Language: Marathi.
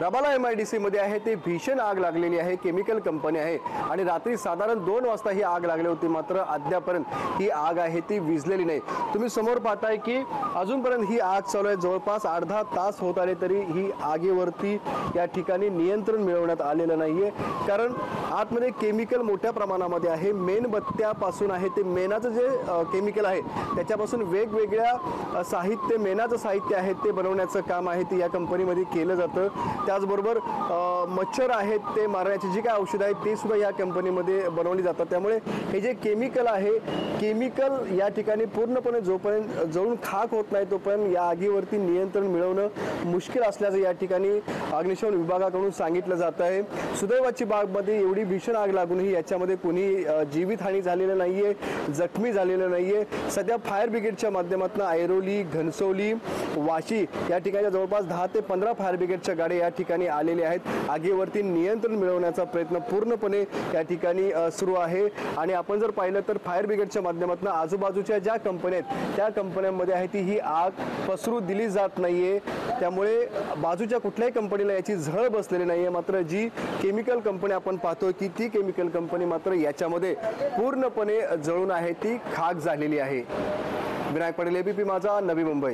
रबाला MIDC मध्ये आहे ते भीषण आग लागलेली आहे। केमिकल कंपनी आहे आणि रात्री साधारण 2 वाजता ही आग लागली होती, मात्र अद्यापर्यंत ही आग आहे ती विझलेली नाही। तुम्ही समोर पाहताय की अजूनपर्यंत ही आग चालू आहे। जवळपास 8-10 तास होत आले तरी ही आगीवरती या ठिकाणी नियंत्रण मिळवण्यात आलेलं नाहीये, कारण आतमध्ये केमिकल मोठ्या प्रमाणामध्ये आहे। मेणबत्त्यापासून आहे ते मेणाचं जे केमिकल आहे त्याच्यापासून वेगवेगळ्या साहित्य, मेणाचं साहित्य आहे ते बनवण्याचं काम आहे ते या कंपनीमध्ये केलं जातं। त्याचबरोबर मच्छर आहेत ते मारण्याची जी काय औषधं आहेत ते सुद्धा या कंपनीमध्ये बनवली जातात। त्यामुळे हे जे केमिकल आहे, केमिकल या ठिकाणी पूर्णपणे जोपर्यंत जळून खाक होत नाही तोपर्यंत या आगीवरती नियंत्रण मिळवणं मुश्किल असल्याचं या ठिकाणी अग्निशमन विभागाकडून सांगितलं जात आहे। सुदैवाची बागमध्ये एवढी भीषण आग लागूनही याच्यामध्ये कोणी जीवितहानी झालेलं नाहीये, जखमी झालेलं नाहीये। सध्या फायर ब्रिगेडच्या माध्यमातून ऐरोली, घनसोली, वाशी या ठिकाणी जवळपास 10 ते 15 फायर ब्रिगेडच्या गाड्या या ठिकाणी आलेल्या आहेत। आगीवरती नियंत्रण मिळवण्याचा प्रयत्न पूर्णपणे या ठिकाणी सुरू आहे। आणि आपण जर पाहिलं तर फायर ब्रिगेडच्या माध्यमातून आजूबाजूच्या ज्या कंपन्या आहेत त्या कंपन्यांमध्ये आहे ती ही आग पसरू दिली जात नाहीये। त्यामुळे बाजूच्या कुठल्याही कंपनीला याची झळ बसलेली नाहीये, मात्र जी केमिकल कंपनी आपण पाहतोय की ती केमिकल कंपनी मात्र याच्यामध्ये पूर्णपणे जळून आहे ती खाक झालेली आहे। विनायक पटेल, ABP माझा, नवी मुंबई।